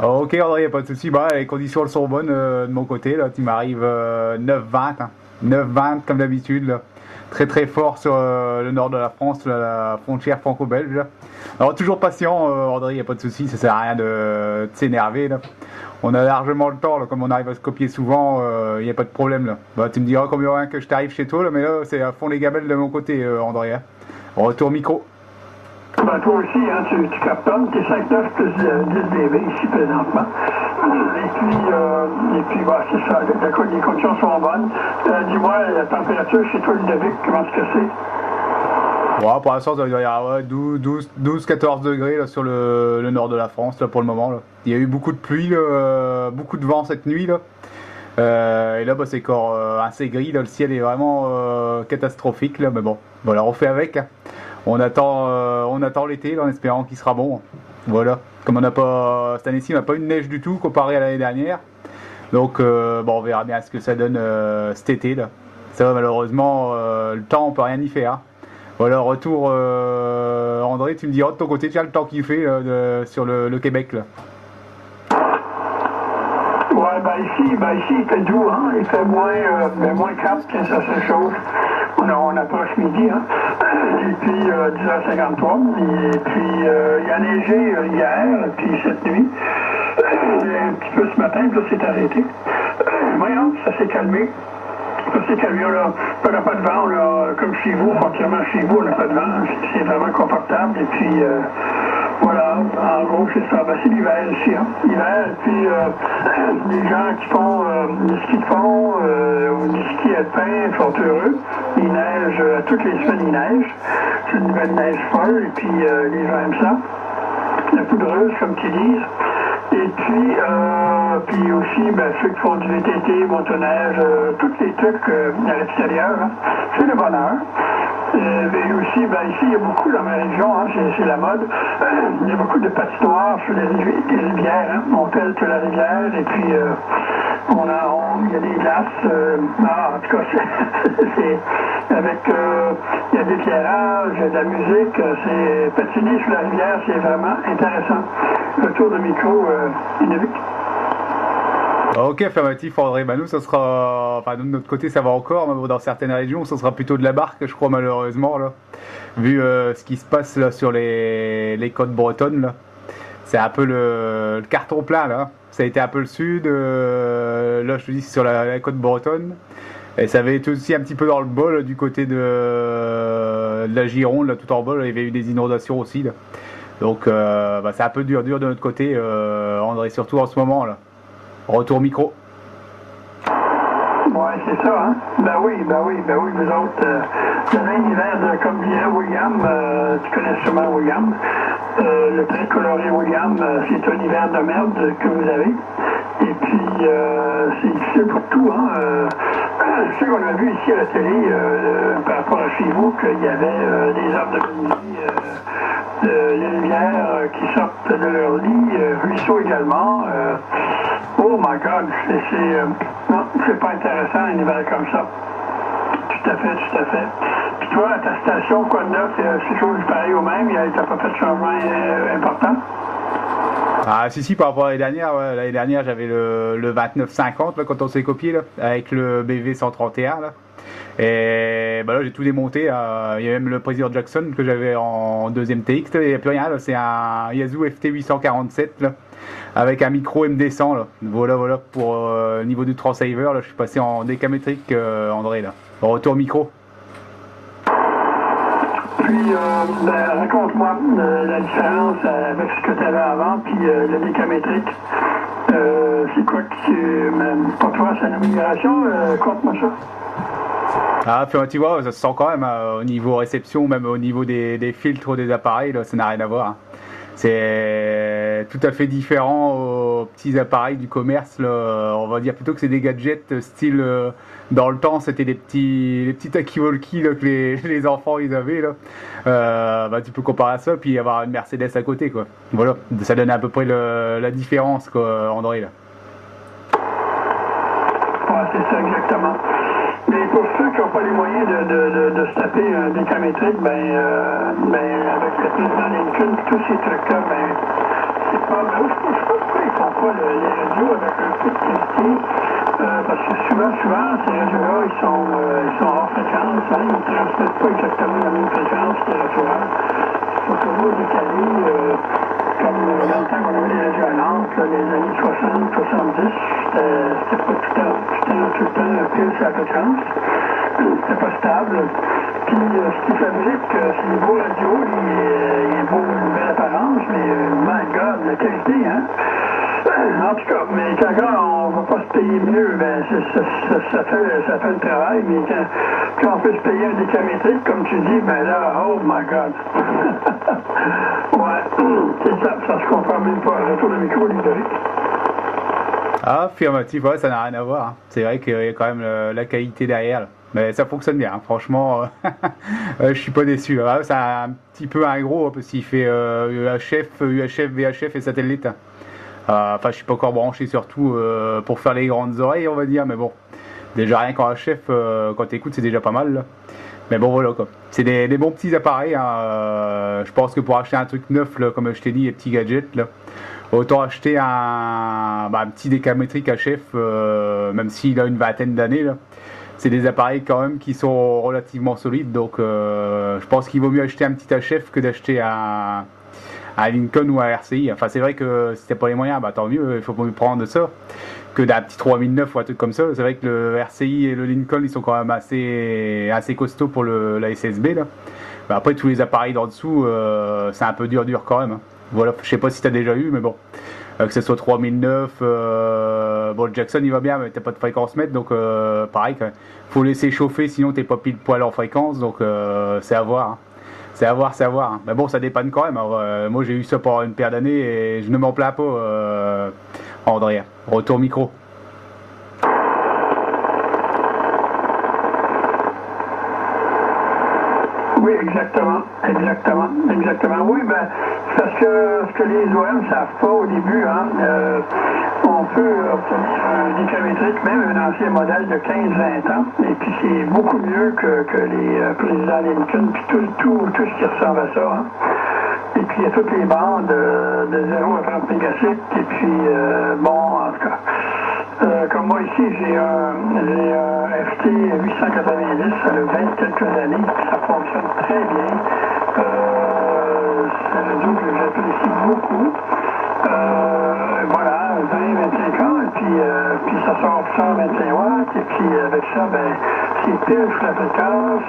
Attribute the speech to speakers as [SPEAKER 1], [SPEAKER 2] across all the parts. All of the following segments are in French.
[SPEAKER 1] Ok André, y a pas de souci. Bah, les conditions elles sont bonnes de mon côté. Là, tu m'arrives 9-20, hein. 9-20 comme d'habitude. Là. Très très fort sur le nord de la France, là, la frontière franco-belge. Là. Alors toujours patient André, y a pas de souci. Ça sert à rien de s'énerver. Là. On a largement le temps. Là, comme on arrive à se copier souvent, y a pas de problème. Là. Bah, tu me diras combien que je t'arrive chez toi. Là, mais là c'est à fond les gamelles de mon côté André. Hein. Retour micro.
[SPEAKER 2] Ben, toi aussi, hein, tu cartonnes, t'es 5-9 plus 10 BV ici présentement. Et puis bah, c'est ça, les conditions sont bonnes. Dis-moi, la température chez toi, Ludovic, comment est-ce que c'est?
[SPEAKER 1] Ouais, pour l'instant, ça doit y avoir 12-14 degrés là, sur le nord de la France là, pour le moment. Là. Il y a eu beaucoup de pluie, là, beaucoup de vent cette nuit. Là. Et là, bah, c'est encore assez gris. Là, le ciel est vraiment catastrophique. Là, mais bon, voilà, on fait avec. Hein. On attend l'été en espérant qu'il sera bon. Voilà. Comme on n'a pas cette année-ci, on n'a pas eu de neige du tout comparé à l'année dernière. Donc bon, on verra bien ce que ça donne cet été là. Ça va malheureusement le temps on peut rien y faire. Hein. Voilà, retour André, tu me diras de ton côté, tu as le temps qu'il fait sur le Québec là.
[SPEAKER 2] Ouais, ici il fait doux, hein. Il fait moins 4 quand ça se chauffe. On approche midi, hein. Et puis 10h53. Et puis il a neigé hier, puis cette nuit. Un petit peu ce matin, puis là c'est arrêté. Voyons, ça s'est calmé. Ça s'est calmé, on n'a pas de vent, là, comme chez vous, entièrement chez vous, on n'a pas de vent. C'est vraiment confortable. Et puis voilà, en gros, c'est ça. Ben, c'est l'hiver ici, hein. L'hiver, et puis les gens qui font du ski de fond ou du ski alpin sont heureux. Il neige, toutes les semaines, il neige. C'est une nouvelle neige folle, et puis les gens aiment ça. La poudreuse, comme qu'ils disent. Et puis aussi, ben, ceux qui font du VTT, motoneige, tous les trucs à l'extérieur, hein. C'est le bonheur. Et aussi, ben, ici, il y a beaucoup dans ma région, hein, c'est la mode. Il y a beaucoup de patinoires sur les rivières. Hein. On pèle la rivière et puis il y a des glaces. En tout cas, il y a des éclairages, il y a de la musique. C'est patiner sur la rivière, c'est vraiment intéressant. Le tour de micro, Ludovic.
[SPEAKER 1] Ok, affirmatif André. Bah, nous, ça sera. Enfin, de notre côté, ça va encore, mais bon, dans certaines régions, ça sera plutôt de la barque, je crois, malheureusement, là. Vu ce qui se passe là sur les côtes bretonnes, là. C'est un peu le carton plein, là. Ça a été un peu le sud. Là, je te dis, c'est sur la côte bretonne. Et ça avait été aussi un petit peu dans le bol du côté de la Gironde, là, tout en bas. Là, il y avait eu des inondations aussi, là. Donc, bah, c'est un peu dur de notre côté, André, surtout en ce moment, là. Retour micro.
[SPEAKER 2] Ouais, c'est ça, hein? Ben oui, vous autres, vous avez un hiver, comme dirait William, tu connais sûrement William, le très coloré William, c'est un hiver de merde que vous avez. Et puis, c'est difficile pour tout, hein? Je sais qu'on a vu ici à la télé, par rapport à chez vous, qu'il y avait des arbres de menuisier, les rivières qui sortent de leur lit, ruisseaux également. Oh my God, non, c'est pas intéressant un hiver comme ça. Tout à fait. Puis toi, à ta station, quoi de neuf, c'est chose pareil au même, t'as pas fait de changement important?
[SPEAKER 1] Ah si, par rapport à l'année dernière, ouais, l'année dernière j'avais le 2950 là, quand on s'est copié là, avec le BV 131 là. Et bah là j'ai tout démonté, il y a même le président Jackson que j'avais en deuxième TX, là, il n'y a plus rien, là, c'est un Yazoo FT 847 là, avec un micro MD100 là. Voilà pour le niveau du Transceiver, là, je suis passé en décamétrique André là. Retour micro.
[SPEAKER 2] Puis, raconte-moi la différence avec ce que tu avais avant, puis le décamétrique. C'est quoi pour toi, c'est une amélioration? Conte-moi ça.
[SPEAKER 1] Ah, puis tu vois, ça se sent quand même au niveau réception, même au niveau des filtres des appareils, là, ça n'a rien à voir. Hein. C'est tout à fait différent aux petits appareils du commerce. Là. On va dire plutôt que c'est des gadgets style dans le temps, c'était les petits talkie-walkie que les enfants ils avaient. Là. Bah, tu peux comparer à ça, puis avoir une Mercedes à côté. Quoi. Voilà, ça donne à peu près la différence, quoi, André. Là.
[SPEAKER 2] Ouais, c'est ça exactement. Mais pour ceux qui n'ont pas les moyens de se taper un décamétrique, avec le président Lincoln et tous ces trucs-là, c'est pas. Je sais pas pourquoi ils font pas les radios avec un peu de qualité, parce que souvent, ces radios-là, ils sont hors fréquence, hein, ils ne transmettent pas exactement la même fréquence que les radios. Ils sont toujours décalés, comme dans le temps qu'on avait les radios à Nantes, les années 60, 70, c'était pas tout le temps pile sur la fréquence. C'était pas stable. Puis ce qui fabrique ces beaux radios, il est beau, une belle apparence, mais my God, la qualité, hein? En tout cas, mais quand on ne va pas se payer mieux, ben ça fait le travail, mais quand on peut se payer un décamétrique, comme tu dis, ben là, oh my God! Ouais, c'est ça se comprend même pas. Retour de micro, Ludovic.
[SPEAKER 1] Ah, affirmatif, ouais, ça n'a rien à voir. Hein. C'est vrai qu'il y a quand même la qualité derrière. Là. Mais ça fonctionne bien, hein. Franchement, je suis pas déçu. Ah, c'est un petit peu un gros, parce qu'il fait UHF, VHF et satellite. Enfin, je suis pas encore branché surtout pour faire les grandes oreilles, on va dire, mais bon. Déjà rien qu'en HF, quand t'écoutes, c'est déjà pas mal. Là. Mais bon, voilà quoi. C'est des bons petits appareils. Hein. Je pense que pour acheter un truc neuf, là, comme je t'ai dit, les petits gadgets, là, autant acheter un petit décamétrique HF, même s'il a une vingtaine d'années. C'est des appareils quand même qui sont relativement solides. Donc je pense qu'il vaut mieux acheter un petit HF que d'acheter un Lincoln ou un RCI. Enfin, c'est vrai que si t'as pas les moyens, bah tant mieux, il faut mieux prendre ça que d'un petit 3009 ou un truc comme ça. C'est vrai que le RCI et le Lincoln, ils sont quand même assez costauds pour la SSB. Là. Bah, après, tous les appareils d'en dessous, c'est un peu dur quand même. Hein. Voilà, je sais pas si t'as déjà eu, mais bon. Que ce soit 3009, bon, le Jackson il va bien, mais t'as pas de fréquence mètre, donc pareil, faut laisser chauffer, sinon t'es pas pile poil en fréquence, donc c'est à voir. Hein. C'est à voir. Hein. Mais bon, ça dépanne quand même. Alors, moi j'ai eu ça pendant une paire d'années et je ne m'en plains pas, André. Retour micro.
[SPEAKER 2] Oui, exactement. Oui, ben, parce que ce que les OM ne savent pas au début, hein, on peut obtenir un décamétrique, même un ancien modèle de 15-20 ans, et puis c'est beaucoup mieux que les présidents Lincoln, puis tout ce qui ressemble à ça. Hein. Et puis il y a toutes les bandes de 0 à 30 mégacycles, et puis bon, en tout cas. Comme moi ici, j'ai un FT 890, ça a 20 quelques années, puis ça fonctionne très bien. C'est un radio que j'apprécie beaucoup. Voilà, 20-25 ans, et puis ça sort 125 watts, et puis avec ça, ben, c'est pile sur la fréquence,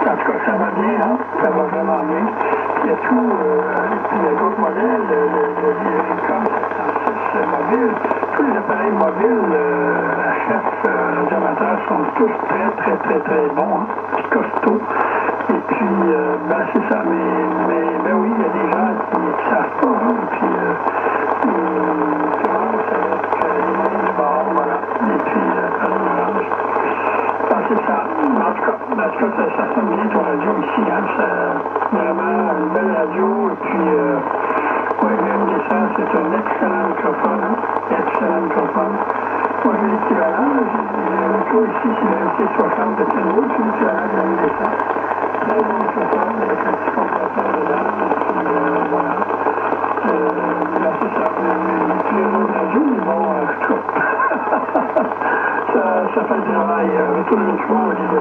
[SPEAKER 2] en tout cas, ça va bien, hein? Ça va vraiment bien. Il y a tout, puis il y a d'autres modèles, le Lincoln 706 mobile, tous les appareils mobiles HF radioamateurs sont tous très bons, hein? Puis costauds. Et puis, ben c'est ça, mais oui, il y a des gens qui ne savent pas, hein? Et puis, tout le monde sait que les moyens du bord, voilà. Et puis, par l'image. C'est ça. En tout cas, ça sonne bien ton radio ici. Hein. C'est vraiment une belle radio. Et puis, oui, MD100, c'est un excellent microphone. Hein. Excellent microphone. Moi, j'ai l'équivalent. J'ai un micro ici, c'est le MT60 de Kenwood. C'est l'équivalent de MD100. Très bon microphone avec un petit compresseur dedans. Et puis, voilà. Là, c'est ça. Puis les autres radios, mais bon, en tout cas. Ça fait le travail. Retour le micro, Olivier.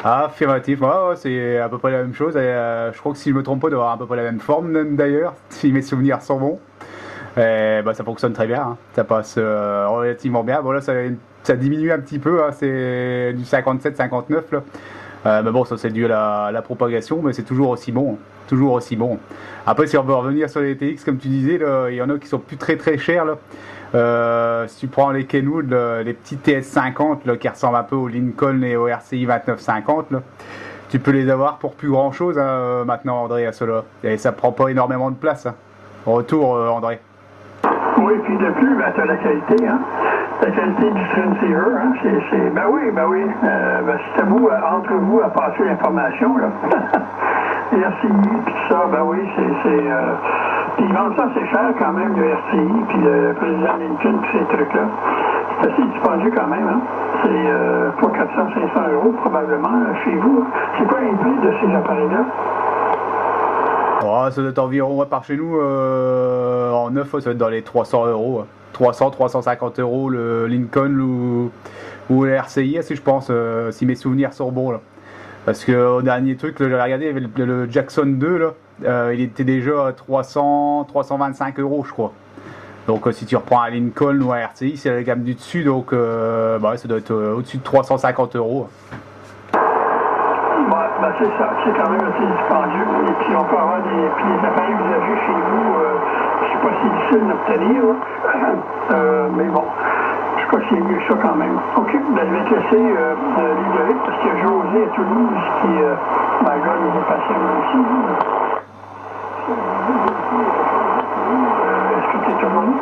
[SPEAKER 1] Ah, affirmatif, ouais, c'est à peu près la même chose. Je crois que si je me trompe pas, d'avoir à peu près la même forme d'ailleurs, si mes souvenirs sont bons. Bah, ça fonctionne très bien, hein. Ça passe relativement bien. Bon là, ça diminue un petit peu, hein. C'est du 57-59 là. Mais bon, ça c'est dû à la propagation, mais c'est toujours aussi bon. Hein. Toujours aussi bon. Après, si on veut revenir sur les TX, comme tu disais, là, il y en a qui sont plus très chers là. Si tu prends les Kenwood, les petits TS50 là, qui ressemblent un peu au Lincoln et au RCI 2950, là, tu peux les avoir pour plus grand chose hein, maintenant, André, à cela. Et ça prend pas énormément de place. Hein. Retour, André.
[SPEAKER 2] Oui, puis de plus, ben, tu as la qualité, hein. La qualité du transceiver, hein. Ben oui. Ben, c'est à vous, entre vous, à passer l'information, là. Les RCI, puis tout ça, ben oui, puis ils vendent ça assez cher quand même, le RCI, puis le président Lincoln, puis ces trucs-là. C'est assez dispendieux quand même, hein. C'est pour 400-500 € probablement chez vous. C'est quoi les prix de ces appareils-là?
[SPEAKER 1] Oh, Ouais, ça doit être environ, ouais, par chez nous, en neuf, ouais, ça doit être dans les 300 euros. 300, 350 euros le Lincoln ou le RCI, si je pense, si mes souvenirs sont bons. Là. Parce que au dernier truc, là, j'avais regardé, il y avait le Jackson 2, là, il était déjà à 300, 325 euros, je crois. Donc si tu reprends un Lincoln ou un RCI, c'est la gamme du dessus, donc bah, ça doit être au-dessus de 350 euros.
[SPEAKER 2] Ben, c'est ça, c'est quand même assez dispendieux. Et puis on peut avoir puis les appareils usagés chez vous, c'est pas si difficile d'obtenir, mais bon, je crois que c'est mieux que ça quand même. Ok, ben, je vais te laisser livrer parce qu'il y a José à Toulouse qui, my God, il est patient aussi. Est-ce que tu es tout le monde?